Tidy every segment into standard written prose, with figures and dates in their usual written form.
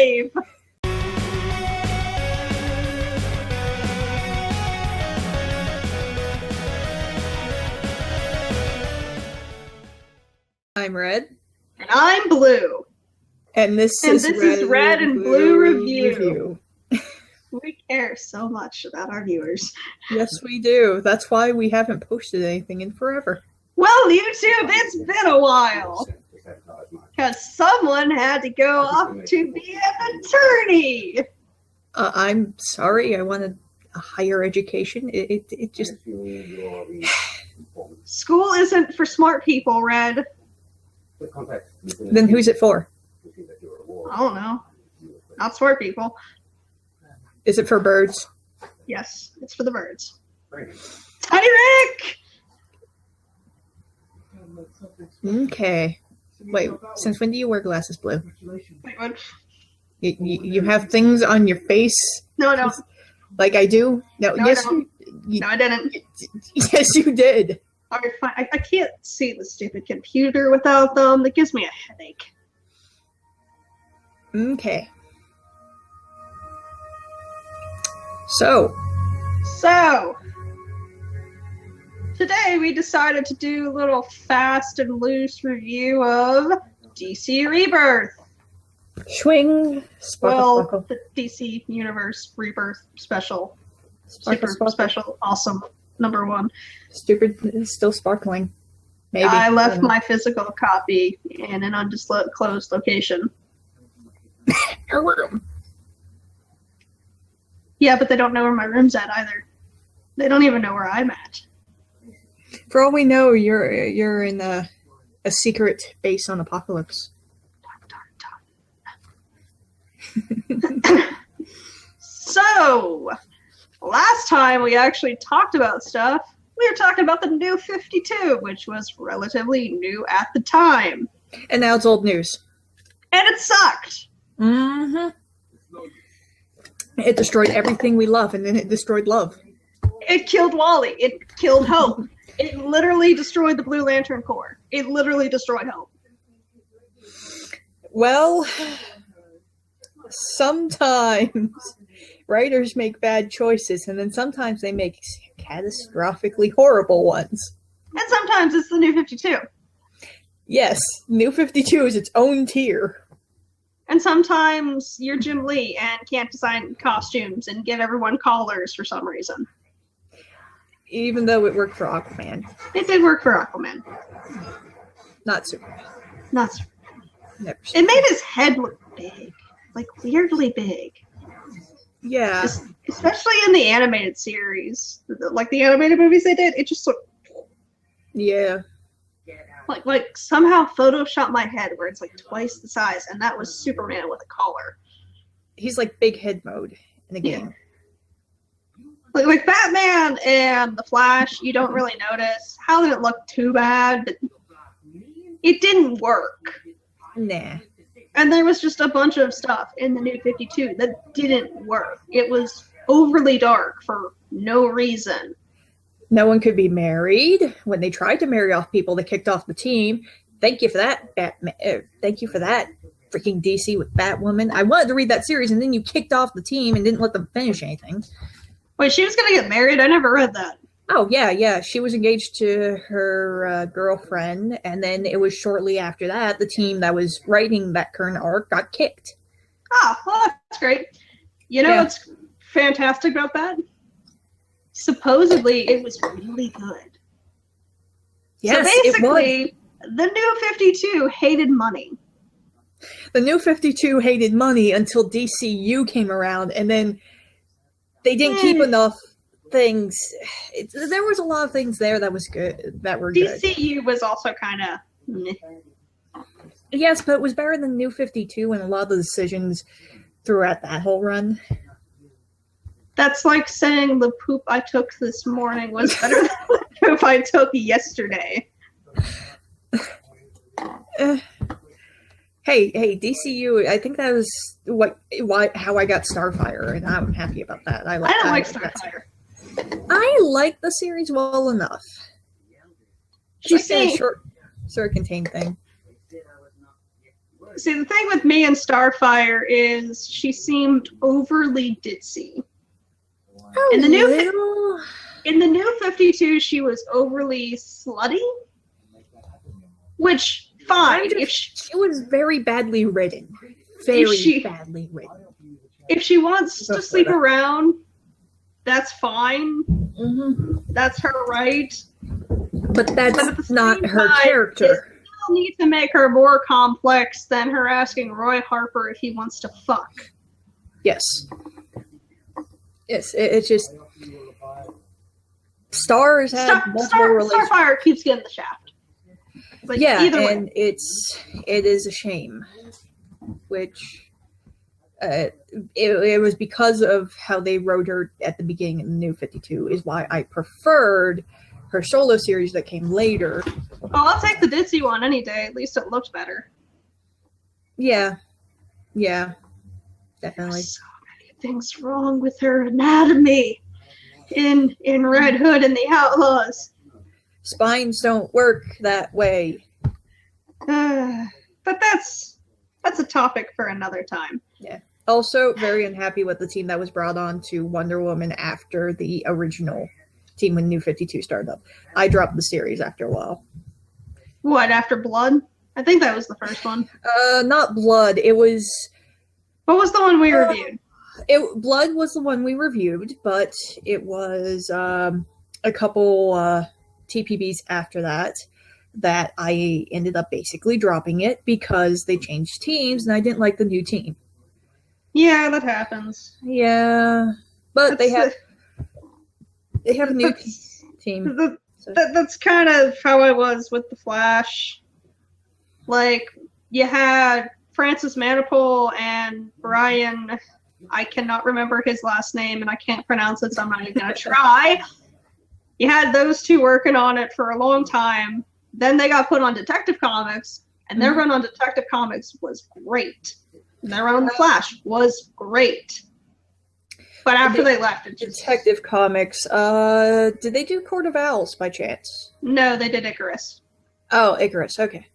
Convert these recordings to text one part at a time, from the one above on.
safe. I'm Red. And I'm Blue. And this is Red and Blue Review. We care so much about our viewers. Yes, we do. That's why we haven't posted anything in forever. Well, YouTube, it's been a while. Because someone had to go off to be an attorney. I'm sorry. I wanted a higher education. It just... School isn't for smart people, Red. Then who's it for? I don't know. Not smart people. Is it for birds? Yes, it's for the birds. Tyrick! Okay. Wait, since when do you wear glasses, Blue? Wait, what? You have things on your face? No, I don't. Like I do? No, yes, I don't. No, I didn't. Yes, you did. All right, fine. I can't see the stupid computer without them. That gives me a headache. Okay. So, today we decided to do a little fast and loose review of DC Rebirth. swing, sparkle, sparkle. The DC Universe Rebirth special. Sparkle, Super sparkle. special, awesome, #1. Stupid is still sparkling. Maybe. I left my physical copy in an undisclosed location. Her room. Yeah, but they don't know where my room's at either. They don't even know where I'm at. For all we know, you're in a secret base on Apocalypse. So, last time we actually talked about stuff, we were talking about the New 52, which was relatively new at the time. And now it's old news. And it sucked! Mm-hmm. It destroyed everything we love, and then it destroyed love. It killed Wally. It killed Hope. It literally destroyed the Blue Lantern Corps. It literally destroyed Hope. Well, sometimes writers make bad choices, and then sometimes they make catastrophically horrible ones. And sometimes it's the New 52. Yes, New 52 is its own tier. And sometimes you're Jim Lee and can't design costumes and give everyone collars for some reason. Even though it worked for Aquaman. It did work for Aquaman. Not Superman. Not Superman. Never It made his head look big. Like, weirdly big. Yeah. Especially in the animated series. Like, the animated movies they did, it just looked... Yeah. Like somehow photoshopped my head where it's like twice the size, and that was Superman with a collar. He's like big head mode in the game. Like Batman and the Flash, you don't really notice. How did it look too bad? But it didn't work. Nah. And there was just a bunch of stuff in the New 52 that didn't work. It was overly dark for no reason. No one could be married. When they tried to marry off people, they kicked off the team. Thank you for that, Batman. Thank you for that, freaking DC with Batwoman. I wanted to read that series, and then you kicked off the team and didn't let them finish anything. Wait, she was going to get married? I never read that. Oh, yeah. She was engaged to her girlfriend, and then it was shortly after that, the team that was writing that current arc got kicked. Oh, well, that's great. You know what's fantastic about that? Supposedly, it was really good. Yes, so basically, the New 52 hated money. The New 52 hated money until DCU came around, and then they didn't keep enough things. There was a lot of things there that was good. That were good. DCU was also kind of... Yes, but it was better than New 52 and a lot of the decisions throughout that whole run. That's like saying the poop I took this morning was better than the poop I took yesterday. Hey, DCU, I think that was how I got Starfire, and I'm happy about that. I don't like Starfire. I like the series well enough. She's like a short contained thing. See, the thing with me and Starfire is she seemed overly ditzy. In the new 52, she was overly slutty, which fine. If she was very badly written, badly written. If she wants to sleep around, that's fine. Mm-hmm. That's her right. But that's not her character. You need to make her more complex than her asking Roy Harper if he wants to fuck. Yes. Yes, it's just Stars had multiple relationships. Starfire keeps getting the shaft. Like, yeah, and way. it is a shame, which it was because of how they wrote her at the beginning of the New 52 is why I preferred her solo series that came later. Oh, I'll take the ditzy one any day. At least it looked better. Yeah, definitely. There's so many things wrong with her anatomy in Red Hood and the Outlaws. Spines don't work that way. But that's a topic for another time. Yeah. Also, very unhappy with the team that was brought on to Wonder Woman after the original team when New 52 started up. I dropped the series after a while. What, after Blood? I think that was the first one. Not Blood. It was... What was the one we reviewed? Blood was the one we reviewed, but it was a couple TPBs after that I ended up basically dropping it because they changed teams and I didn't like the new team. Yeah, that happens. Yeah, but they have a new team. That's kind of how I was with The Flash. Like, you had Francis Manipul and Brian, I cannot remember his last name and I can't pronounce it, so I'm not even going to try. You had those two working on it for a long time. Then they got put on Detective Comics, and their run on Detective Comics was great. And their run on The Flash was great. But after they left, it just... Detective Comics, did they do Court of Owls by chance? No, they did Icarus. Oh, Icarus, okay.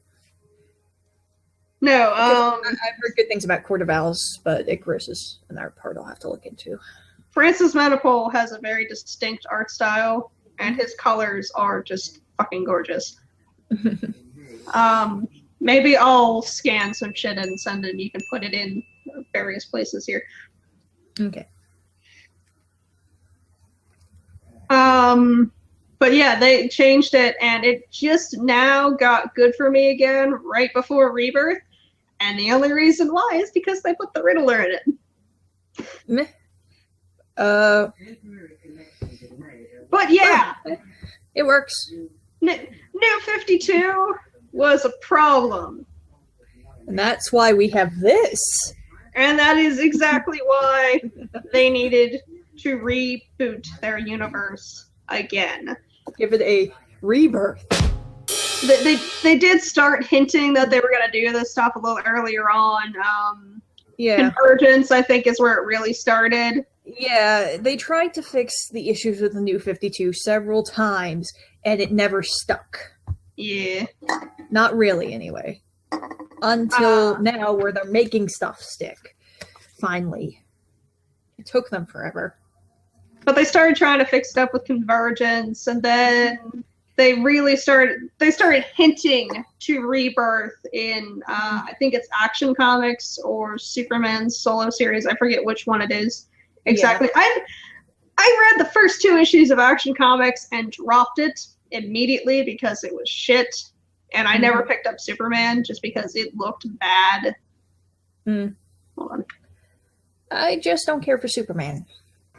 No, I've heard good things about Court of Owls, but Icarus is another part I'll have to look into. Francis Manipul has a very distinct art style, and his colors are just fucking gorgeous. Maybe I'll scan some shit and send it, and you can put it in various places here. Okay. But yeah, they changed it, and it just now got good for me again right before Rebirth. And the only reason why is because they put the Riddler in it. Meh. But yeah. It works. New 52 was a problem. And that's why we have this. And that is exactly why they needed to reboot their universe again. Give it a rebirth. They did start hinting that they were going to do this stuff a little earlier on. Convergence, I think, is where it really started. Yeah, they tried to fix the issues with the New 52 several times, and it never stuck. Yeah. Not really, anyway. Until now, where they're making stuff stick. Finally. It took them forever. But they started trying to fix stuff with Convergence, and then they really started hinting to Rebirth in, I think it's Action Comics or Superman's solo series. I forget which one it is exactly. Yeah. I read the first 2 issues of Action Comics and dropped it immediately because it was shit. And I never picked up Superman just because it looked bad. Hold on. I just don't care for Superman.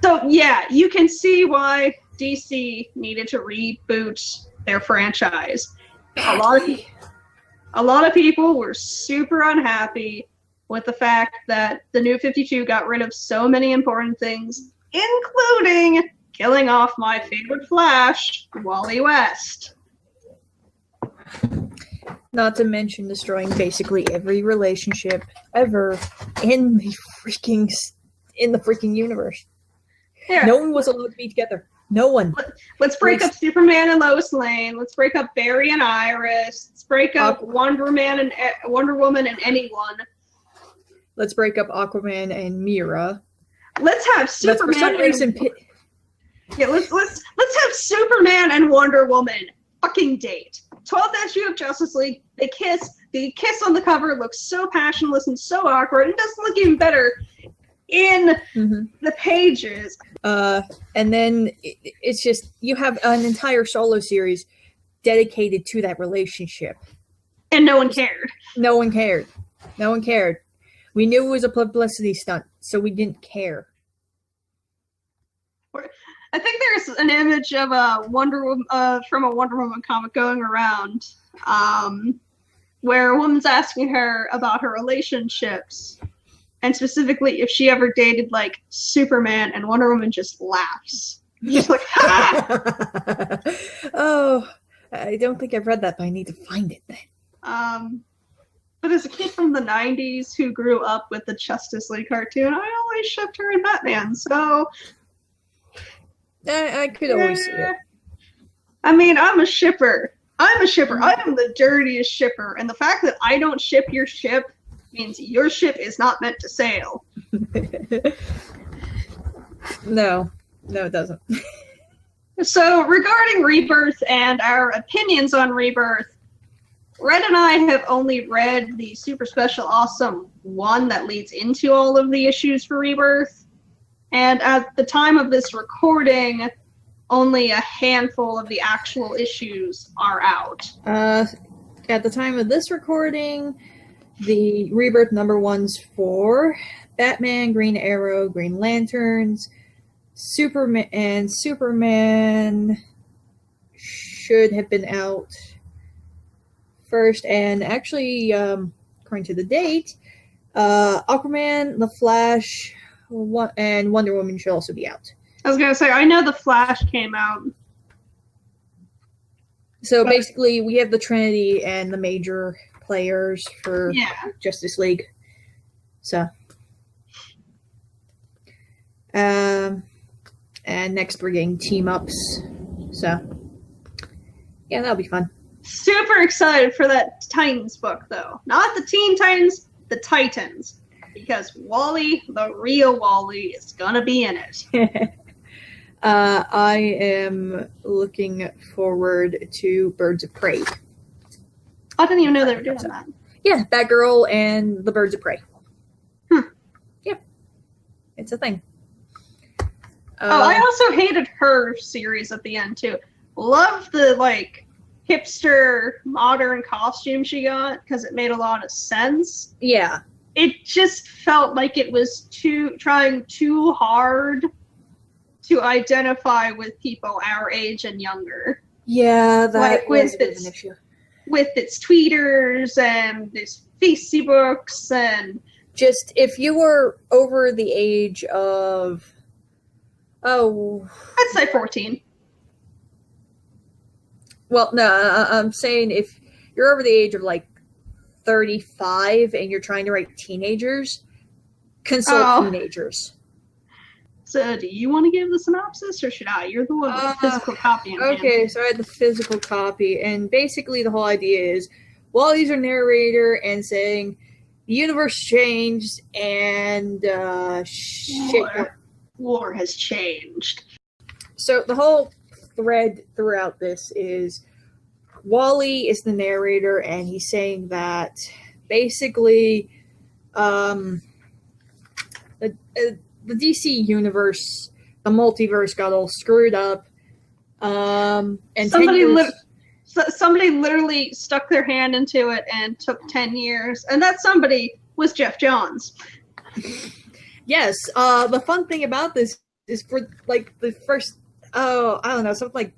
So, yeah, you can see why DC needed to reboot their franchise. A lot of people were super unhappy with the fact that the New 52 got rid of so many important things, including killing off my favorite Flash, Wally West. Not to mention destroying basically every relationship ever in the freaking universe. Yeah. No one was allowed to be together. No one. Let's break up Superman and Lois Lane. Let's break up Barry and Iris. Let's break up Wonder Woman and anyone. Let's break up Aquaman and Mira. Let's have Superman. For some reason, let's have Superman and Wonder Woman fucking date. 12th issue of Justice League. They kiss. The kiss on the cover looks so passionless and so awkward. It doesn't look even better in the pages. And then it's just, you have an entire solo series dedicated to that relationship. And no one cared. No one cared. No one cared. We knew it was a publicity stunt, so we didn't care. I think there's an image of a Wonder Woman from a Wonder Woman comic going around, where a woman's asking her about her relationships, and specifically if she ever dated like Superman, and Wonder Woman just laughs. Just like, ha! Oh, I don't think I've read that, but I need to find it then. But as a kid from the 90s who grew up with the Justice League cartoon, I always shipped her and Batman, so... I could always see it. I mean, I'm a shipper. I am the dirtiest shipper, and the fact that I don't ship your ship means your ship is not meant to sail. No, it doesn't. So, regarding Rebirth and our opinions on Rebirth, Red and I have only read the Super Special Awesome 1 that leads into all of the issues for Rebirth. And at the time of this recording, only a handful of the actual issues are out. At the time of this recording, the Rebirth #1's for Batman, Green Arrow, Green Lanterns, Superman, and Superman should have been out first, and actually, according to the date, Aquaman, The Flash, and Wonder Woman should also be out. I was gonna say, I know The Flash came out. So basically, we have the Trinity and the major players for Justice League. So, and next we're getting team-ups. So, yeah, that'll be fun. Super excited for that Titans book, though. Not the Teen Titans, the Titans. Because Wally, the real Wally, is gonna be in it. I am looking forward to Birds of Prey. I didn't even know they were doing that. Yeah, Batgirl and the Birds of Prey. Yeah, it's a thing. I also hated her series at the end, too. Loved the, hipster modern costume she got, because it made a lot of sense. Yeah. It just felt like it was trying too hard to identify with people our age and younger. Yeah, that was an issue. With its tweeters and its Facebooks and... Just, if you were over the age of... I'd say 14. Well, no, I'm saying if you're over the age of, 35 and you're trying to write teenagers, consult teenagers. So, do you want to give the synopsis, or should I? You're the one with the physical copy in hand. Okay, so I had the physical copy, and basically the whole idea is Wally's our narrator and saying the universe changed and war has changed. So the whole thread throughout this is Wally is the narrator, and he's saying that basically the DC universe, the multiverse, got all screwed up. And somebody literally stuck their hand into it and took 10 years, and that somebody was Jeff Johns. Yes. The fun thing about this is for the first, I don't know, something like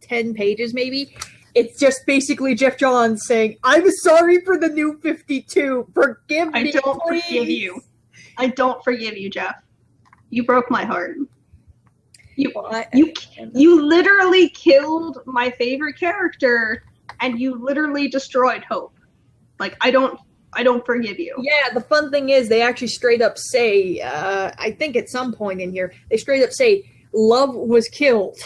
10 pages maybe. It's just basically Jeff Johns saying, "I'm sorry for the New 52. Forgive me, please." I don't forgive you, Jeff. You broke my heart. You literally killed my favorite character, and you literally destroyed Hope. I don't forgive you. Yeah, the fun thing is they actually straight up say, I think at some point in here, they straight up say, Love was killed.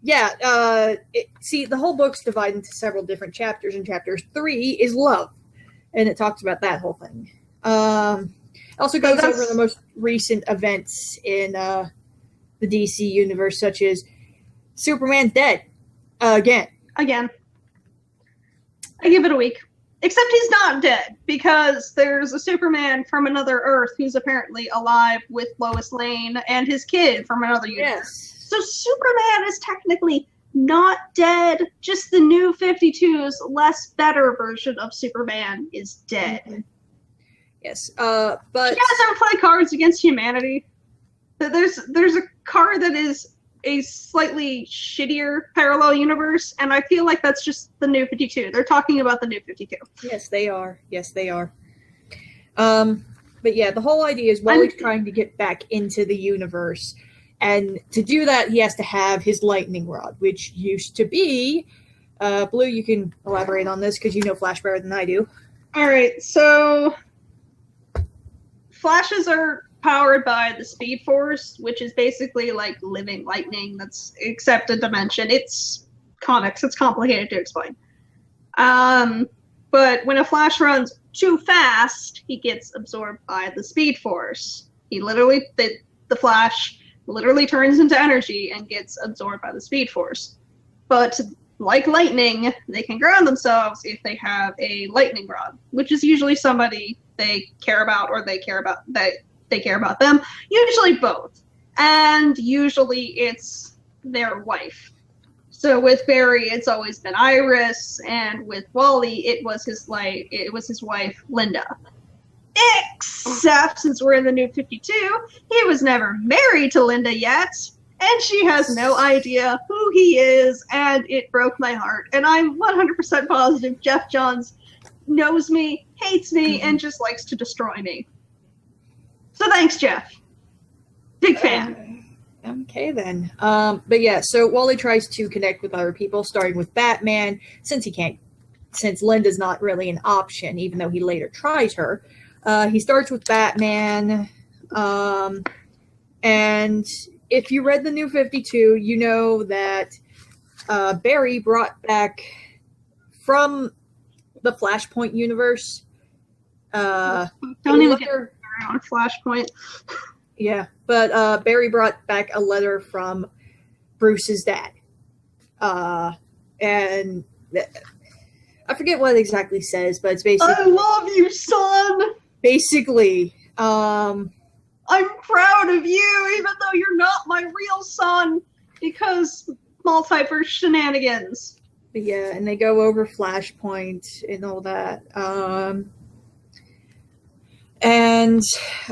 Yeah, see, the whole book's divided into several different chapters, and chapter 3 is love, and it talks about that whole thing. Also goes over the most recent events in the DC universe, such as Superman dead again. Again. I give it a week. Except he's not dead, because there's a Superman from another Earth who's apparently alive with Lois Lane and his kid from another universe. Yes. So Superman is technically not dead, just the new 52's less better version of Superman is dead. Mm-hmm. Yes, but... You guys ever play Cards Against Humanity? There's a card that is a slightly shittier parallel universe, and I feel like that's just the new 52. They're talking about the new 52. Yes, they are. Yes, they are. But yeah, the whole idea is Wally's trying to get back into the universe, and to do that, he has to have his lightning rod, which used to be... Blue, you can elaborate on this, because you know Flash better than I do. Alright, so... Flashes are powered by the Speed Force, which is basically like living lightning that's except a dimension. It's comics. It's complicated to explain. But when a Flash runs too fast, he gets absorbed by the Speed Force. The Flash literally turns into energy and gets absorbed by the Speed Force. But like lightning, they can ground themselves if they have a lightning rod, which is usually somebody they care about, or they care about them. Usually both. And usually it's their wife. So with Barry, it's always been Iris, and with Wally, it was his wife, Linda. Except, since we're in the new 52, he was never married to Linda yet, and she has no idea who he is, and it broke my heart. And I'm 100% positive Jeff Johns knows me, hates me, and just likes to destroy me. So thanks, Jeff. Big fan. Okay, then. But yeah, so Wally tries to connect with other people, starting with Batman, since Linda's not really an option, even though he later tries her. He starts with Batman, and if you read the New 52, you know that Barry brought back from the Flashpoint universe. Don't even get on Flashpoint. Yeah, but Barry brought back a letter from Bruce's dad. And I forget what it exactly says, but it's basically... I love you, son! Basically, I'm proud of you, even though you're not my real son, because multiverse shenanigans. But yeah, and they go over Flashpoint and all that. And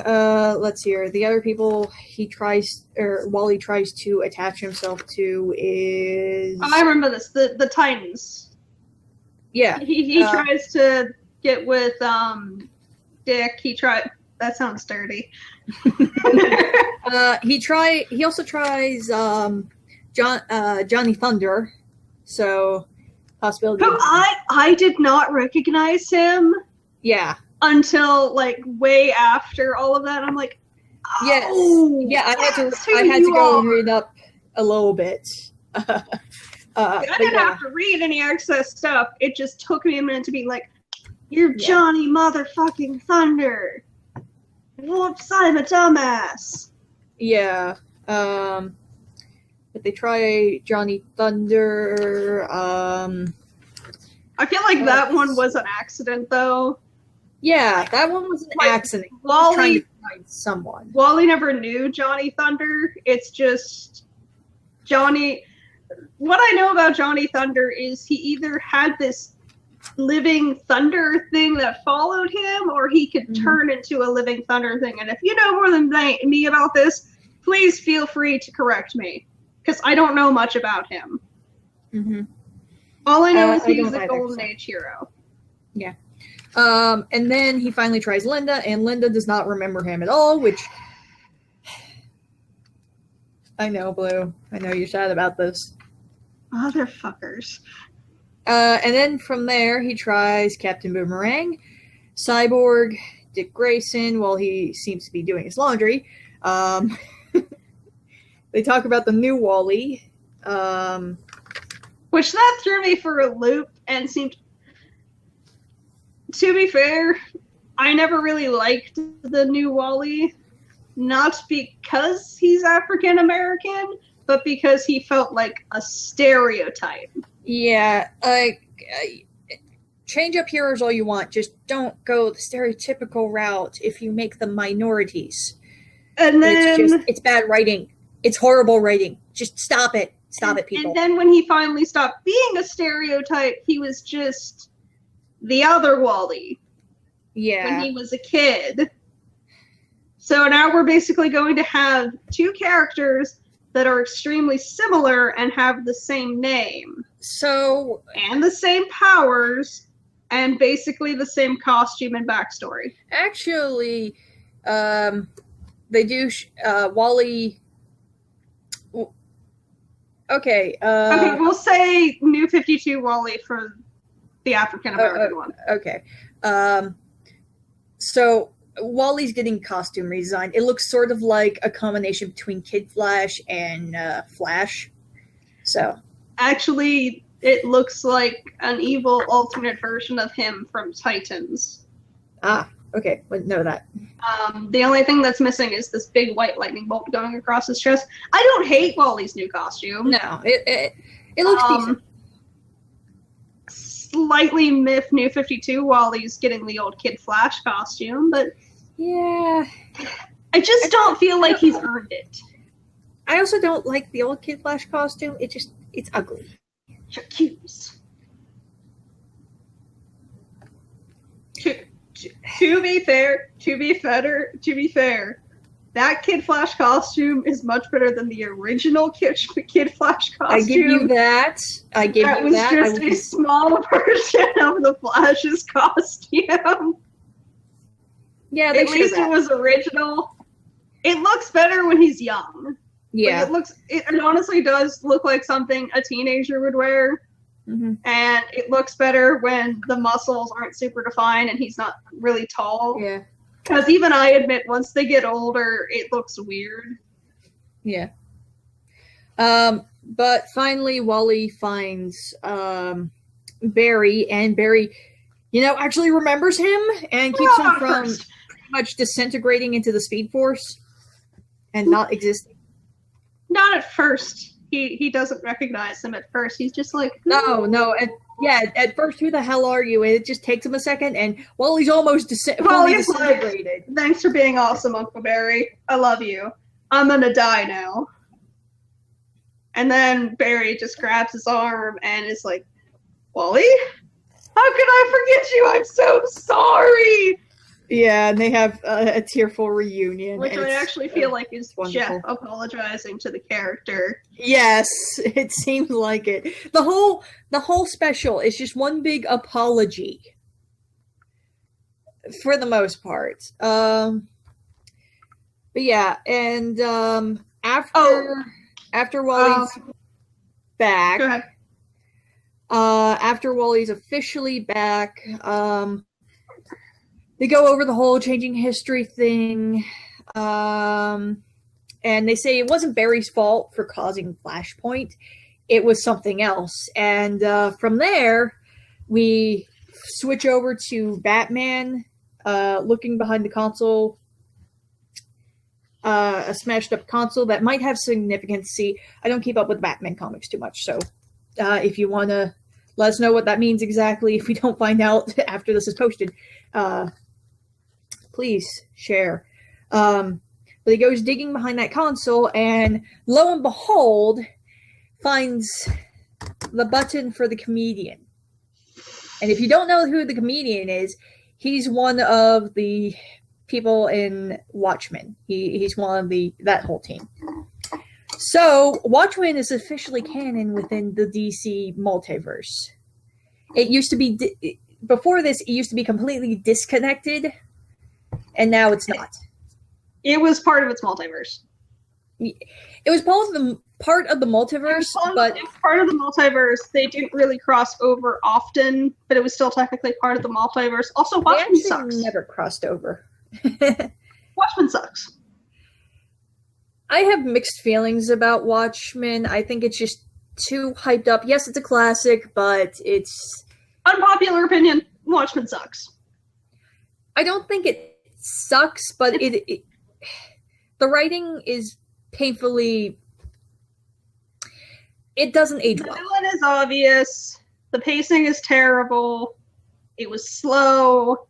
let's see here. The other people Wally tries to attach himself to is... Oh, I remember this. The Titans. Yeah. He tries to get with Dick. That sounds dirty. He also tries Johnny Thunder. So possibility. Who I did not recognize him. Yeah. Until like way after all of that, I'm like, oh, yes, yeah. I had to go and read up a little bit. I didn't have to read any excess stuff. It just took me a minute to be like, "You're Johnny motherfucking Thunder." Whoops, I'm a dumbass. Yeah. But they try Johnny Thunder. I feel like that one was an accident, though. Yeah, that one was an accident. Wally trying to find someone. Wally never knew Johnny Thunder. It's just Johnny. What I know about Johnny Thunder is he either had this living thunder thing that followed him, or he could turn into a living thunder thing. And if you know more than me about this, please feel free to correct me, because I don't know much about him. Mm-hmm. All I know is he's a Golden Age hero. Yeah. And then he finally tries Linda, and Linda does not remember him at all, which... I know, Blue. I know you're sad about this. Motherfuckers. And then from there, he tries Captain Boomerang, Cyborg, Dick Grayson, while he seems to be doing his laundry. They talk about the new Wally. Which that threw me for a loop and seemed... To be fair, I never really liked the new Wally. Not because he's African American, but because he felt like a stereotype. Yeah, change up heroes all you want. Just don't go the stereotypical route if you make them minorities. And then... It's bad writing. It's horrible writing. Just stop it. Stop it, people. And then when he finally stopped being a stereotype, he was just the other Wally. Yeah. When he was a kid. So now we're basically going to have two characters that are extremely similar and have the same name. So... And the same powers, and basically the same costume and backstory. Actually, they do... Wally... Okay. Okay, we'll say New 52 Wally for the African American one. Okay. So Wally's getting costume redesigned. It looks sort of like a combination between Kid Flash and Flash. So actually, it looks like an evil alternate version of him from Titans. Ah, okay. Wouldn't know that. The only thing that's missing is this big white lightning bolt going across his chest. I don't hate Wally's new costume. No, it looks decent. Slightly miff New 52 Wally's getting the old Kid Flash costume, but yeah, I just don't feel like he's earned it. I also don't like the old Kid Flash costume. It's ugly. Accused. To be fair, that Kid Flash costume is much better than the original Kid Flash costume. I give you that. That was just a small version of the Flash's costume. Yeah, at least it was original. It looks better when he's young. Yeah, like it honestly does look like something a teenager would wear. Mm-hmm. And it looks better when the muscles aren't super defined and he's not really tall. Yeah. Because even I admit, once they get older, it looks weird. Yeah. But finally, Wally finds Barry, and Barry, actually remembers him and keeps him from pretty much disintegrating into the Speed Force and not existing. Not at first. He doesn't recognize him at first. He's just like, no. At first, who the hell are you? And it just takes him a second, and Wally's almost disintegrated. Like, thanks for being awesome, Uncle Barry. I love you. I'm gonna die now. And then Barry just grabs his arm and is like, Wally? How could I forget you? I'm so sorry! Yeah, and they have a tearful reunion. Which I actually feel like is wonderful. Jeff apologizing to the character. Yes, it seems like it. The whole special is just one big apology. For the most part. But yeah, and after Wally's back. Go ahead. After Wally's officially back, they go over the whole changing history thing, and they say it wasn't Barry's fault for causing Flashpoint. It was something else. And from there, we switch over to Batman looking behind the console, a smashed up console that might have significance. See, I don't keep up with Batman comics too much, so if you want to let us know what that means exactly, if we don't find out after this is posted, please share. But he goes digging behind that console, and lo and behold, finds the button for the comedian. And if you don't know who the comedian is, he's one of the people in Watchmen. He's one of that whole team. So Watchmen is officially canon within the DC multiverse. It used to be before this. It used to be completely disconnected. And now it's not. It was part of its multiverse. It was part of the multiverse, but it was part of the multiverse. They didn't really cross over often, but it was still technically part of the multiverse. Also, Watchmen sucks. Never crossed over. Watchmen sucks. I have mixed feelings about Watchmen. I think it's just too hyped up. Yes, it's a classic, but it's... Unpopular opinion, Watchmen sucks. I don't think it sucks, but it the writing is painfully... It doesn't age well. The villain is obvious. The pacing is terrible. It was slow.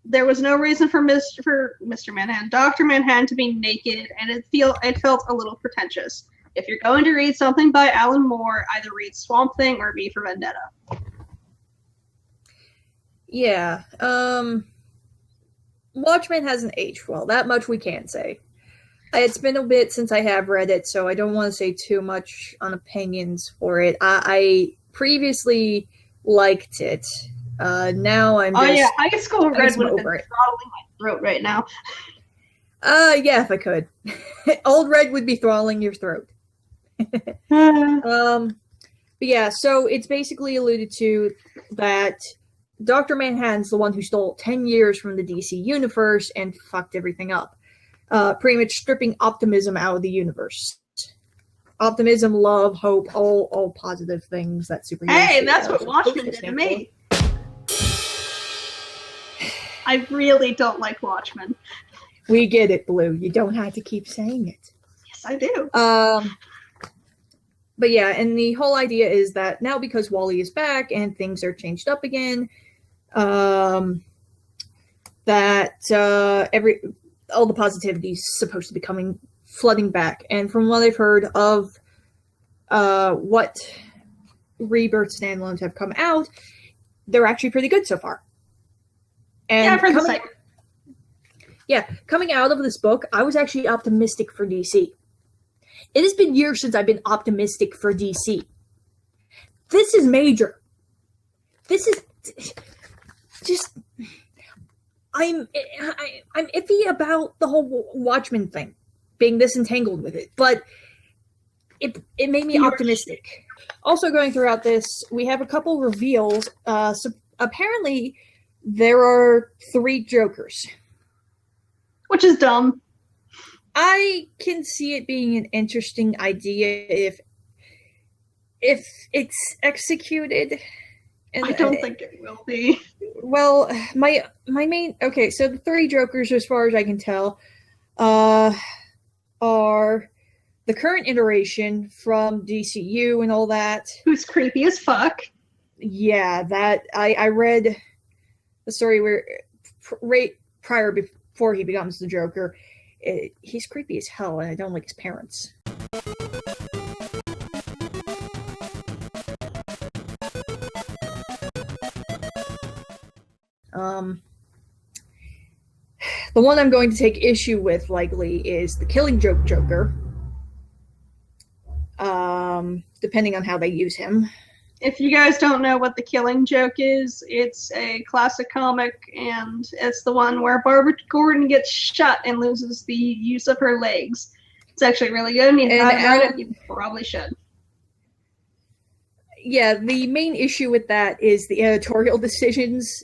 There was no reason for Mr. Manhattan, Dr. Manhattan to be naked, and it felt a little pretentious. If you're going to read something by Alan Moore, either read Swamp Thing or V for Vendetta. Yeah. Watchmen hasn't aged well. That much we can say. It's been a bit since I have read it, so I don't want to say too much on opinions for it. I previously liked it. Now I'm just... Oh yeah, High School Red would have been throttling my throat right now. Yeah, if I could. Old Red would be throttling your throat. But yeah, so it's basically alluded to that Dr. Manhattan's the one who stole 10 years from the DC universe and fucked everything up. Pretty much stripping optimism out of the universe. Optimism, love, hope, all positive things that superheroes. Hey, that's what Watchmen did to me. I really don't like Watchmen. We get it, Blue. You don't have to keep saying it. Yes, I do. But yeah, and the whole idea is that now because Wally is back and things are changed up again, that all the positivity is supposed to be flooding back. And from what I've heard of what Rebirth standalones have come out, they're actually pretty good so far. And yeah, I've heard the same. Yeah, coming out of this book, I was actually optimistic for DC. It has been years since I've been optimistic for DC. This is major. This is just... I'm iffy about the whole Watchmen thing, being this entangled with it, but it made me optimistic. Also going throughout this, we have a couple reveals. So apparently, there are 3 Jokers. Which is dumb. I can see it being an interesting idea if it's executed. And I don't think it will be. Well, my main... Okay, so the 3 Jokers, as far as I can tell, are the current iteration from DCU and all that. Who's creepy as fuck. Yeah, that... I read the story where... Right prior, before he becomes the Joker, he's creepy as hell, and I don't like his parents. The one I'm going to take issue with, likely, is the Killing Joke Joker. Depending on how they use him. If you guys don't know what the Killing Joke is, it's a classic comic, and it's the one where Barbara Gordon gets shot and loses the use of her legs. It's actually really good, and if you haven't read it, you probably should. Yeah, the main issue with that is the editorial decisions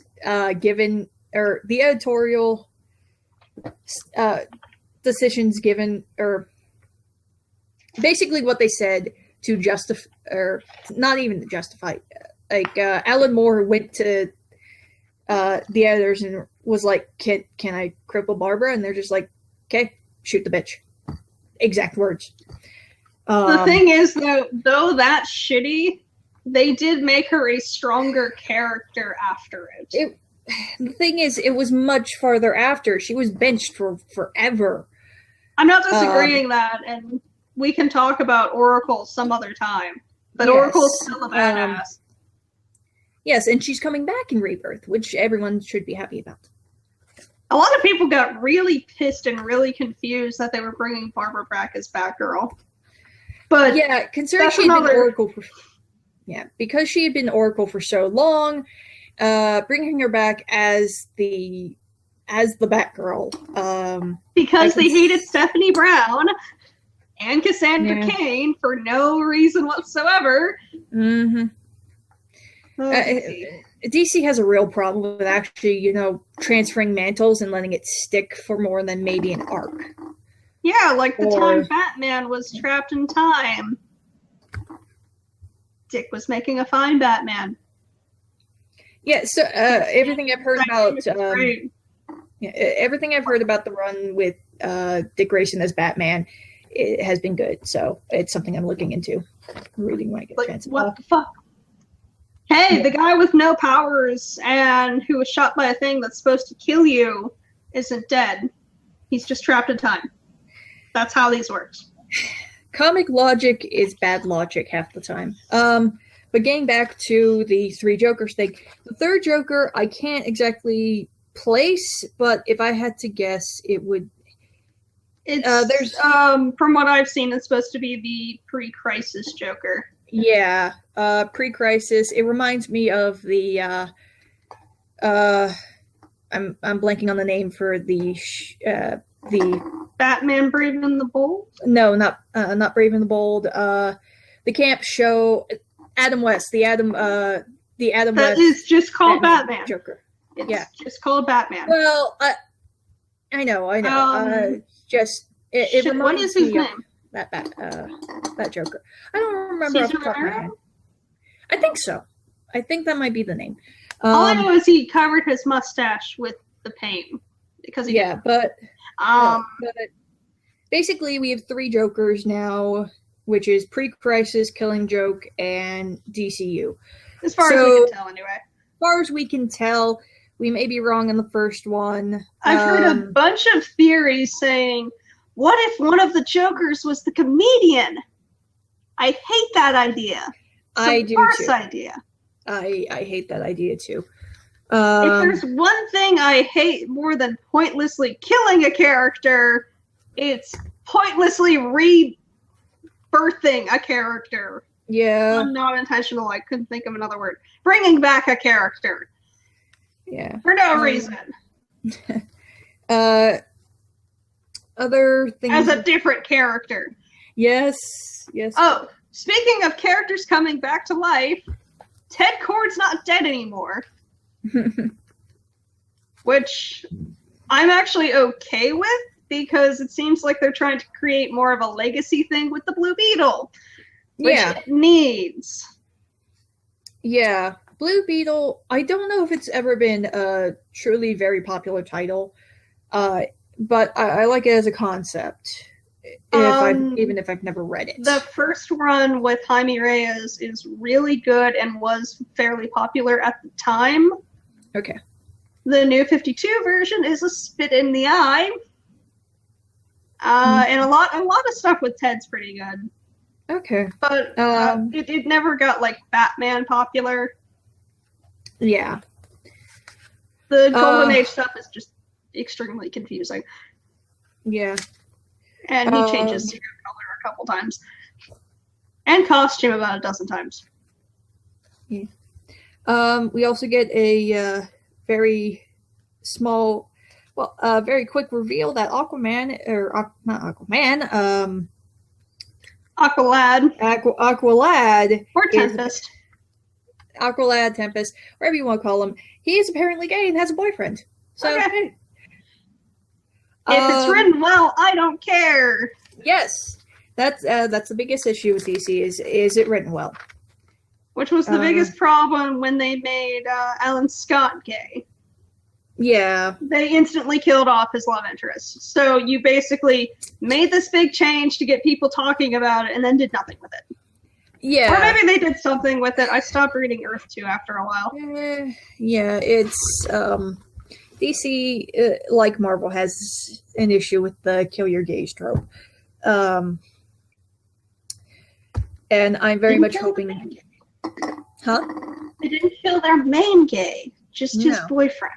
given, or the editorial decisions given, or basically what they said to justify, or not even to justify, like Alan Moore went to the editors and was like, can I cripple Barbara? And they're just like, okay, shoot the bitch. Exact words. The thing is, though that's shitty, they did make her a stronger character after it. The thing is, it was much farther after. She was benched for forever. I'm not disagreeing that, and we can talk about Oracle some other time. But yes, Oracle's still a badass. Yes, and she's coming back in Rebirth, which everyone should be happy about. A lot of people got really pissed and really confused that they were bringing Barbara back as Batgirl. But yeah, considering she had been Oracle for... Yeah, because she had been Oracle for so long, bringing her back as the Batgirl. Because they hated Stephanie Brown and Cassandra Cain for no reason whatsoever. Mm-hmm. DC has a real problem with actually, transferring mantles and letting it stick for more than maybe an arc. Yeah, like the time Or Batman was trapped in time. Dick was making a fine Batman. yeah, so everything I've heard about Great. yeah, everything I've heard about the run with Dick Grayson as Batman, it has been good. So it's something I'm looking into, reading when I get a Like, chance. what the fuck? Hey, Yeah. the guy with no powers and who was shot by a thing that's supposed to kill you isn't dead. He's just trapped in time. That's how these works. Comic logic is bad logic half the time. But getting back to the three Jokers thing, the third Joker I can't exactly place, but if I had to guess, it would. It's there's from what I've seen, it's supposed to be the pre-crisis Joker. Yeah, pre-crisis. It reminds me of the I'm blanking on the name for the Batman Brave and the Bold? No, not Brave and the Bold. The camp show Adam West, the Adam West. That is just called Batman. Joker. It's just called Batman. Well, I know. It reminds what is his me of name? that Joker. I don't remember off the top of my head. I think so. I think that might be the name. All I know is he covered his mustache with the paint because he but basically we have three Jokers now, which is pre-crisis, Killing Joke, and DCU. As far as we can tell, anyway. As far as we can tell, we may be wrong in the first one. I've heard a bunch of theories saying, what if one of the Jokers was the comedian? I hate that idea. I do too. Idea. I hate that idea too. If there's one thing I hate more than pointlessly killing a character, it's pointlessly rebirthing a character. Yeah. Not intentional. I couldn't think of another word. Bringing back a character. Yeah. For no reason. Other things. As a different character. Yes. Oh, speaking of characters coming back to life, Ted Kord's not dead anymore. Which I'm actually okay with, because it seems like they're trying to create more of a legacy thing with the Blue Beetle. Which it needs. Yeah. Blue Beetle, I don't know if it's ever been a truly very popular title, but I like it as a concept, even if I've never read it. The first run with Jaime Reyes is really good and was fairly popular at the time. Okay. The new 52 version is a spit in the eye. And a lot of stuff with Ted's pretty good. Okay. But it never got, like, Batman popular. Yeah. The Golden Age stuff is just extremely confusing. Yeah. And he changes hair color a couple times. And costume about a dozen times. Yeah. We also get a very small, very quick reveal that Aquaman, or not Aquaman, Aqualad. Or Tempest. Aqualad, Tempest, whatever you want to call him. He is apparently gay and has a boyfriend. So, okay. If it's written well, I don't care. Yes. That's the biggest issue with DC is it written well. Which was the biggest problem when they made Alan Scott gay. Yeah. They instantly killed off his love interest. So you basically made this big change to get people talking about it and then did nothing with it. Yeah. Or maybe they did something with it. I stopped reading Earth 2 after a while. Yeah, it's DC, like Marvel, has an issue with the kill your gays trope. And I'm very much hoping... Huh? They didn't kill their main gay, just his boyfriend.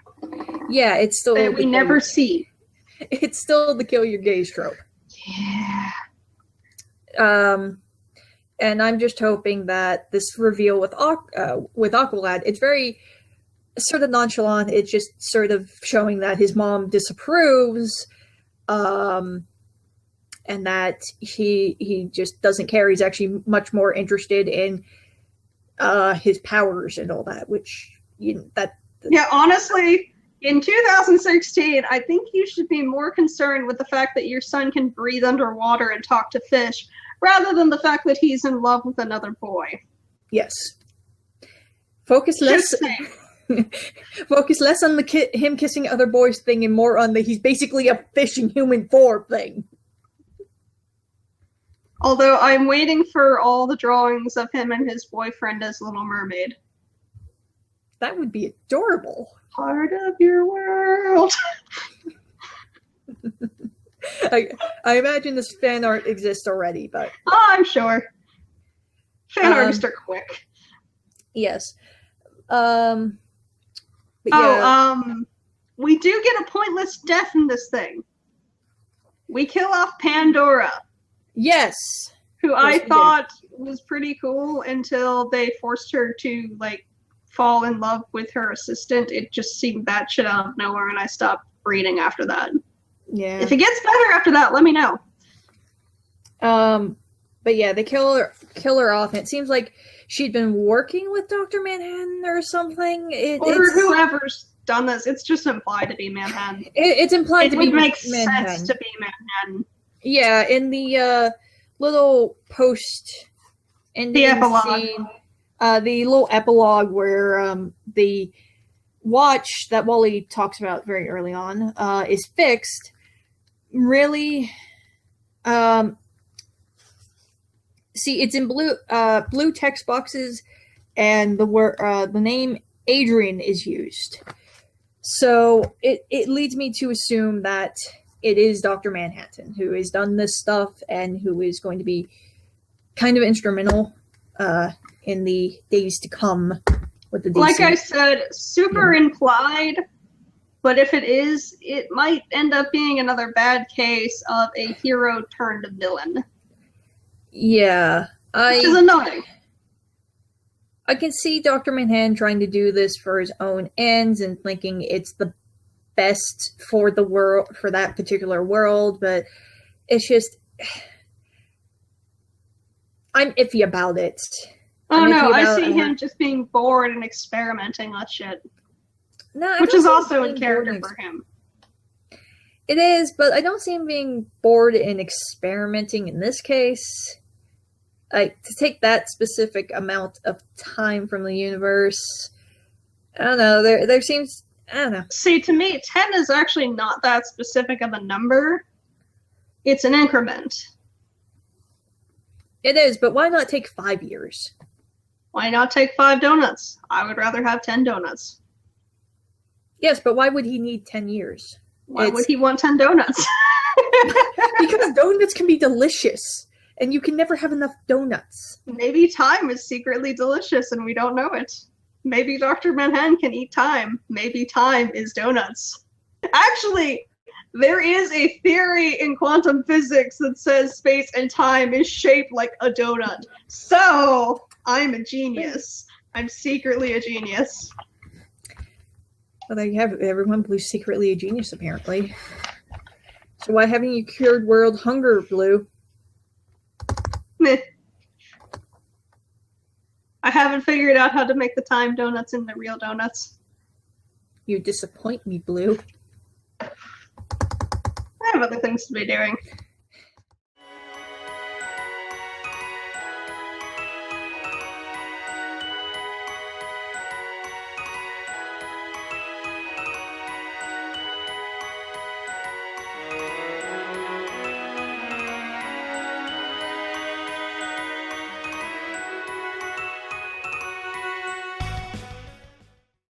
Yeah, it's still... That we never see. It's still the kill your gays trope. Yeah. And I'm just hoping that this reveal with Aqualad, it's very sort of nonchalant. It's just sort of showing that his mom disapproves, and that he just doesn't care. He's actually much more interested in his powers and all that. Which yeah, honestly, In 2016, I think you should be more concerned with the fact that your son can breathe underwater and talk to fish, rather than the fact that he's in love with another boy. Yes. Focus less. Focus less on him kissing other boys thing and more on the he's basically a fish in human form thing. Although I'm waiting for all the drawings of him and his boyfriend as Little Mermaid. That would be adorable. Part of your world. I imagine this fan art exists already, but... Oh, I'm sure. Fan artists are quick. Yes. We do get a pointless death in this thing. We kill off Pandora. Yes. Who I thought was pretty cool until they forced her to, like, fall in love with her assistant. It just seemed batshit out of nowhere, and I stopped reading after that. Yeah. If it gets better after that, let me know. But yeah, they kill her off, and it seems like she'd been working with Dr. Manhattan or something. Or whoever's done this. It's just implied to be Manhattan. It's implied to be Manhattan. It would make sense to be Manhattan. Yeah, in the little post-ending scene, the little epilogue where the watch that Wally talks about very early on is fixed. Really, see, it's in blue text boxes, and the name Adrian is used. So it leads me to assume that it is Dr. Manhattan who has done this stuff and who is going to be kind of instrumental in the days to come with the DC. Like I said, super implied, but if it is, it might end up being another bad case of a hero turned villain. Yeah. Which is annoying. I can see Dr. Manhattan trying to do this for his own ends and thinking it's the best for the world, for that particular world, but it's just, I'm iffy about it. Oh no, I see him just being bored and experimenting with shit. No, which is also in character for him. It is, but I don't see him being bored and experimenting in this case. Like, to take that specific amount of time from the universe, I don't know, there seems, I don't know. See, to me, 10 is actually not that specific of a number. It's an increment. It is, but why not take 5 years? Why not take 5 donuts? I would rather have 10 donuts. Yes, but why would he need 10 years? Why would he want 10 donuts? Because donuts can be delicious, and you can never have enough donuts. Maybe time is secretly delicious and we don't know it. Maybe Dr. Manhattan can eat time. Maybe time is donuts. Actually, there is a theory in quantum physics that says space and time is shaped like a donut. So, I'm a genius. I'm secretly a genius. Well, there you have it. Everyone Blue's secretly a genius, apparently. So why haven't you cured world hunger, Blue? Meh. I haven't figured out how to make the time donuts into real donuts. You disappoint me, Blue. I have other things to be doing.